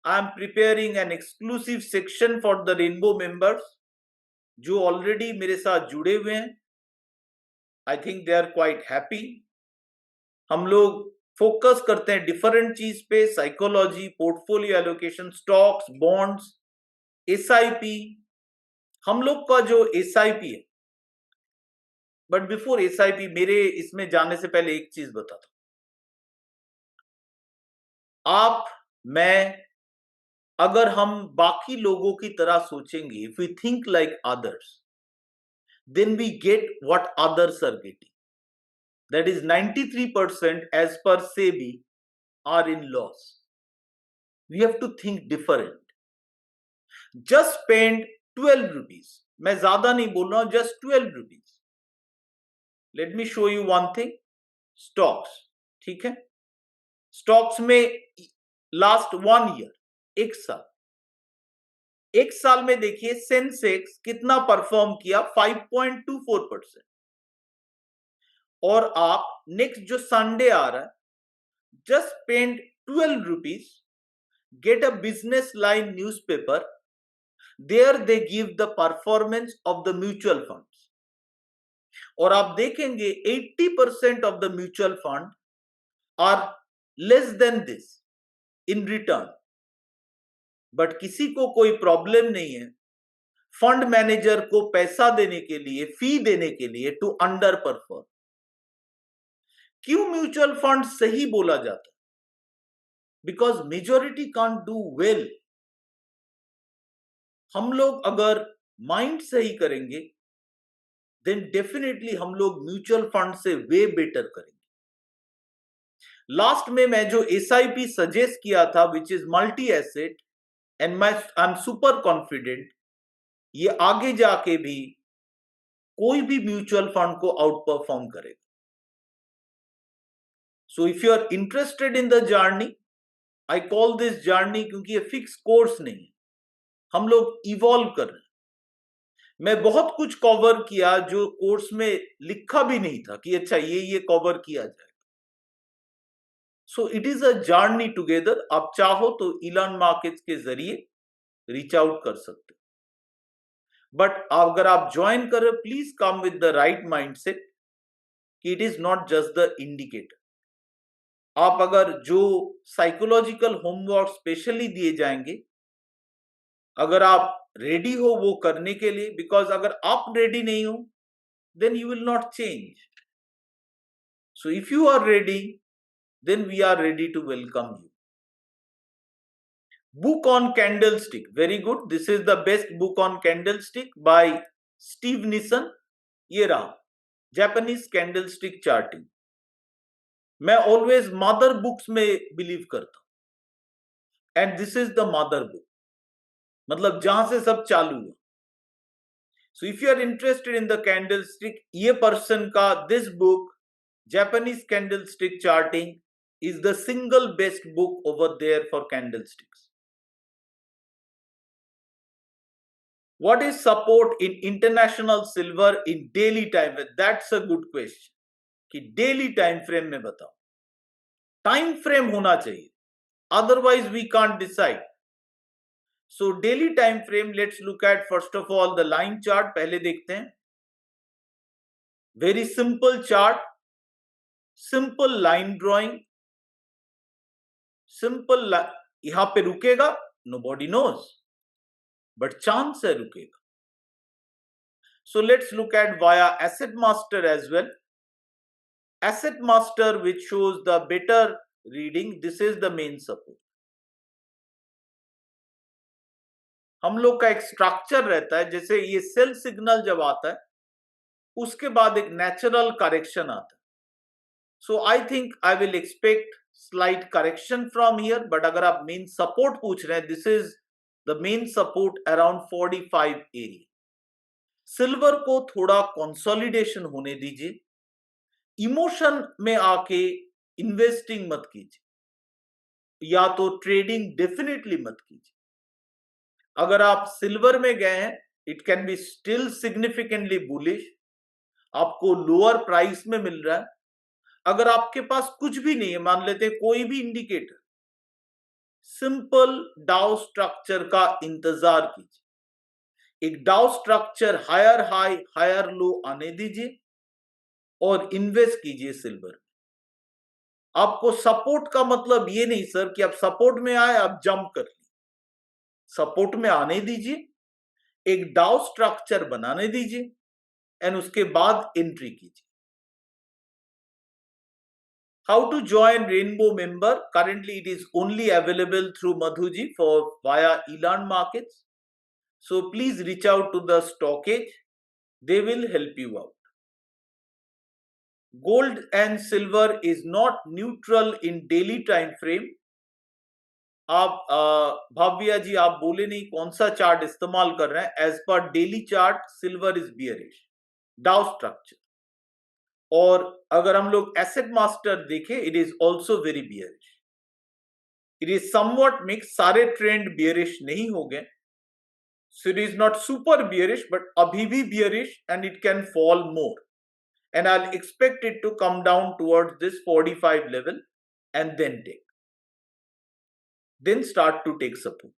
I am preparing an exclusive section for the rainbow members जो already मेरे साथ जुड़े हुए हैं। I think they are quite happy. हम लोग focus करते हैं डिफरेंट चीज पे, psychology, portfolio allocation, stocks, bonds, SIP. हम लोग का जो एसआईपी है, बट बिफोर एसआईपी मेरे इसमें जाने से पहले एक चीज बताता हूं। आप, मैं, अगर हम बाकी लोगों की तरह सोचेंगे, if we think like others, then we get what others are getting. That is 93% as per SEBI are in loss. We have to think different. Just spend 12 rupees. मैं ज्यादा नहीं बोल रहा हूं, just 12 rupees. Let me show you one thing, stocks, ठीक है, stocks में last 1 year, एक साल में देखिए सेंसेक्स कितना परफॉर्म किया, 5.24%। और आप नेक्स्ट जो संडे आ रहा है, just spend 12 rupees, get a business line newspaper, there they give the performance of the mutual funds, और आप देखेंगे 80% of the mutual fund are less than this in return, but किसी को कोई प्रॉब्लम नहीं है फंड मैनेजर को पैसा देने के लिए, फी देने के लिए, टू अंडर परफॉर्म। क्यों म्यूचुअल फंड सही बोला जाता है? Because majority can't do well. हम लोग अगर माइंड सही करेंगे देन डेफिनेटली हम लोग म्यूचुअल फंड से वे बेटर करेंगे। लास्ट में मैं जो एसआईपी सजेस्ट किया था which is multi asset, and I am super confident ये आगे जाके भी कोई भी म्यूचुअल फंड को आउट परफॉर्म करेगा। So if you are interested in the journey, I call this journey क्योंकि ये फिक्स कोर्स नहीं है, हम लोग इवॉल्व कर रहे हैं। मैं बहुत कुछ कवर किया जो कोर्स में लिखा भी नहीं था कि अच्छा ये कवर किया जाएगा। So it is a journey together. आप चाहो तो इलान मार्केट्स के जरिए रीच आउट कर सकते, बट अगर आप ज्वाइन करें please come with the right mindset कि it is not just the indicator. आप अगर जो साइकोलॉजिकल होमवर्क स्पेशली दिए जाएंगे, अगर आप रेडी हो वो करने के लिए, बिकॉज अगर आप रेडी नहीं हो then you will not change. So if you are ready then we are ready to welcome you. Book on Candlestick, very good. This is the best book on Candlestick by Steve Nissen. ये रहा Japanese Candlestick Charting. मैं always mother books में believe करता हूं, and this is the mother book, मतलब जहां से सब चालू हुआ। So if you are interested in the candlestick, ये पर्सन का this book Japanese Candlestick Charting is the single best book over there for candlesticks. What is support in international silver in daily time? That's a good question. कि daily time frame में बताओ, time frame होना चाहिए, otherwise we can't decide. So daily time frame, let's look at first of all the line chart. पहले देखते हैं, very simple chart, simple line drawing, simple. यहां पे रुकेगा nobody knows, but चांस है रुकेगा। So let's look at via Asset Master as well. Asset Master which shows the better reading, this is the main support. हम लोग का एक structure रहता है, जैसे ये सेल सिग्नल जब आता है उसके बाद एक नेचुरल करेक्शन आता है। So I think I will expect slight correction from here, but अगर आप मेन सपोर्ट पूछ रहे हैं, this is the main support around 45 area. Silver को थोड़ा कंसोलिडेशन होने दीजिए, इमोशन में आके इन्वेस्टिंग मत कीजिए, या तो ट्रेडिंग डेफिनेटली मत कीजिए। अगर आप सिल्वर में गए हैं, it can be still significantly bullish, आपको लोअर प्राइस में मिल रहा है। अगर आपके पास कुछ भी नहीं है, मान लेते हैं कोई भी इंडिकेटर, सिंपल डाउ स्ट्रक्चर का इंतजार कीजिए। एक Dow structure higher high higher low आने दीजिए और इन्वेस्ट कीजिए सिल्वर। आपको सपोर्ट का मतलब ये नहीं सर कि आप सपोर्ट में आए आप जंप कर ली, सपोर्ट में आने दीजिए, एक डाउ स्ट्रक्चर बनाने दीजिए एंड उसके बाद एंट्री कीजिए। How to join Rainbow member? Currently it is only available through Madhuji for via Elan Markets. So please reach out to the stockage. They will help you out. Gold and silver is not neutral in daily time frame. आप भाव्या जी आप बोले नहीं कौन सा chart इस्तेमाल कर रहे हैं। As per daily chart silver is bearish, Dow structure, और अगर हम लोग एसेट मास्टर देखें, it is also very bearish. It is somewhat mix, सारे ट्रेंड बियरिश नहीं हो गए. So it is not super bearish, but abhi bhi bearish, and it can fall more. And I'll expect it to come down towards this 45 level and then start to take support.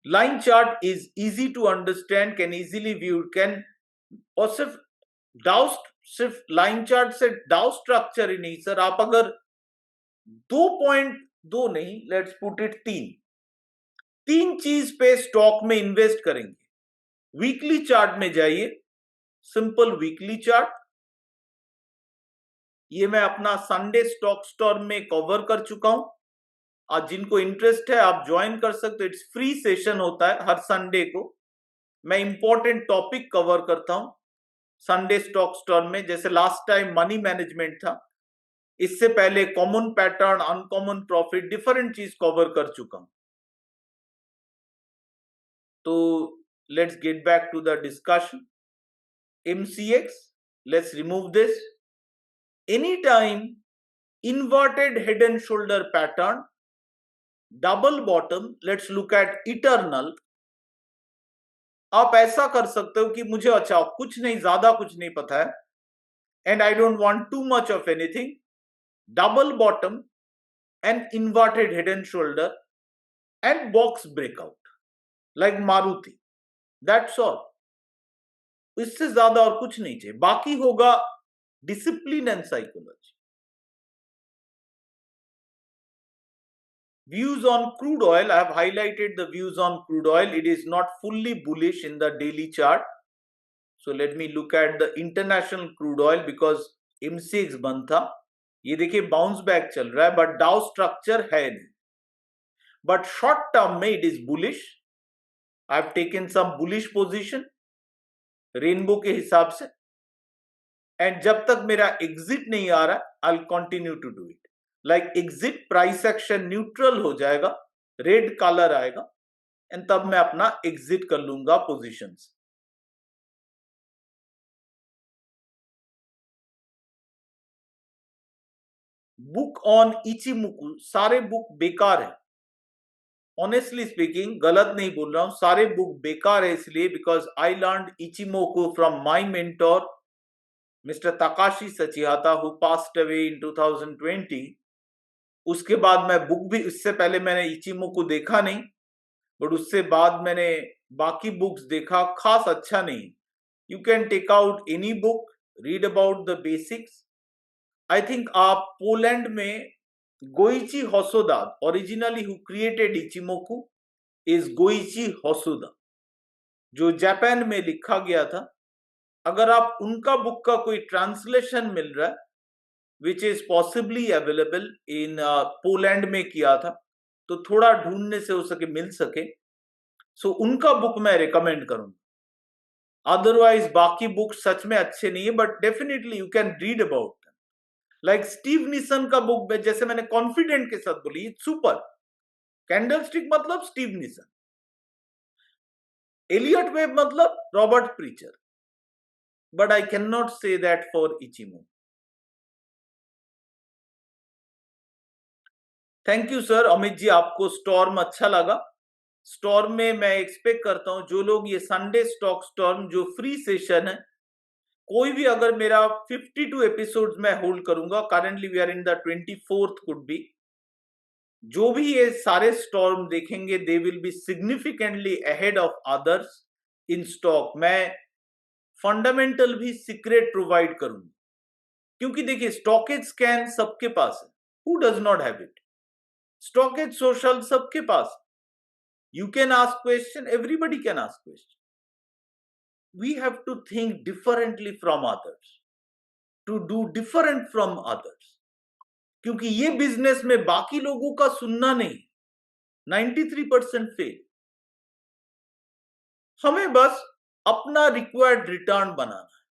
Line chart is easy to understand, can easily view, can और सिर्फ डाउ, सिर्फ line chart से डाउ structure ही नहीं sir. आप अगर 2.2 नहीं, लेट्स पुट इट 3 चीज पे स्टॉक में इन्वेस्ट करेंगे. वीकली चार्ट में जाइए, सिंपल वीकली चार्ट. ये मैं अपना संडे स्टॉक स्टॉर्म में कवर कर चुका हूं. आज जिनको इंटरेस्ट है आप ज्वाइन कर सकते हो. इट्स फ्री सेशन होता है हर संडे को. मैं इंपॉर्टेंट टॉपिक कवर करता हूं संडे स्टॉक स्टॉर्म में. जैसे लास्ट टाइम मनी मैनेजमेंट था, इससे पहले common pattern, uncommon profit, different चीज कवर कर चुका हूं. तो let's get back to the discussion. MCX, let's remove this. Anytime inverted head and shoulder pattern, double bottom, let's look at eternal. आप ऐसा कर सकते हो कि मुझे अच्छा कुछ नहीं, ज्यादा कुछ नहीं पता है, and I don't want too much of anything. Double bottom and inverted head and shoulder and box breakout like Maruti. That's all. इससे ज्यादा और कुछ नहीं चाहिए. बाकी होगा discipline and psychology. Views on crude oil, I have highlighted the views on crude oil. It is not fully bullish in the daily chart. So let me look at the international crude oil because MCX बंद था. ये देखिए bounce back चल रहा है, but डाउ structure है नहीं. बट शॉर्ट टर्म में it is bullish. I have taken some bullish position rainbow के हिसाब से, एंड जब तक मेरा एग्जिट नहीं आ रहा, I will continue to do it. Like exit price action neutral हो जाएगा, रेड कलर आएगा, एंड तब मैं अपना एग्जिट कर लूंगा पोजीशंस. बुक ऑन इचिमोकू, सारे बुक बेकार है. ऑनेस्टली स्पीकिंग, गलत नहीं बोल रहा हूं, सारे बुक बेकार है. इसलिए because I learn Ichimoku from my mentor mister Takashi Sachihata, who passed away in 2020. उसके बाद मैं बुक भी, इससे पहले मैंने इचिमोकू देखा नहीं, बट उससे बाद मैंने बाकी बुक्स देखा, खास अच्छा नहीं. You can take out any book, read about the basics. I think आप पोलैंड में Goichi Hosoda, originally who created Ichimoku is Goichi Hosoda, जो जापान में लिखा गया था. अगर आप उनका बुक का कोई ट्रांसलेशन मिल रहा है, which is possibly available in Poland में किया था, तो थोड़ा ढूंढने से हो सके मिल सके, सो उनका बुक मैं रिकमेंड करूंगा. अदरवाइज बाकी बुक सच में अच्छे नहीं है, but definitely you can read about. Like Steve Nison का बुक में, जैसे मैंने कॉन्फिडेंट के साथ बोली, सुपर. कैंडलस्टिक मतलब स्टीव निसन, एलियट वेब मतलब Robert Prechter, but I can not say that for Ichimoku. Thank you sir. Amit ji, आपको स्टॉर्म अच्छा लगा. स्टॉर्म में मैं एक्सपेक्ट करता हूं जो लोग ये संडे स्टॉक स्टॉर्म जो फ्री सेशन है, कोई भी अगर मेरा 52 एपिसोड्स में होल्ड करूंगा, currently we are in the 24th could be, जो भी ये सारे स्टॉर्म देखेंगे, they will be significantly ahead of others in stock. मैं फंडामेंटल भी सीक्रेट प्रोवाइड करूंगा, क्योंकि देखिए स्टॉकेज स्कैन सबके पास है. Who does not have it? StockEdge social सबके पास. You can ask question, everybody can ask question. We have to think differently from others, to do different from others. क्योंकि ये बिजनेस में बाकी लोगों का सुनना नहीं, 93% फेल. हमें बस अपना रिक्वायर्ड रिटर्न बनाना है.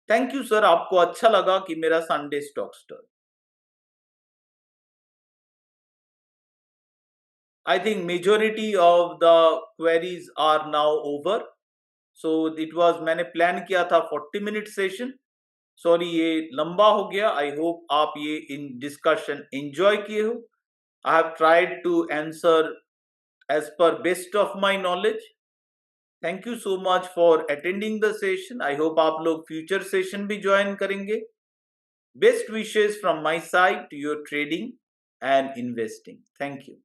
थैंक यू सर, आपको अच्छा लगा कि मेरा Sunday stock storm. I think majority of the queries are now over. So it was, मैंने प्लान किया था 40-minute सेशन, सॉरी ये लंबा हो गया। आई होप आप ये इन डिस्कशन एंजॉय किए हो। I have tried to answer as per best of my knowledge. Thank you so much for attending the session. I hope आप लोग फ्यूचर सेशन भी ज्वाइन करेंगे। Best wishes from my side to your trading and investing. Thank you.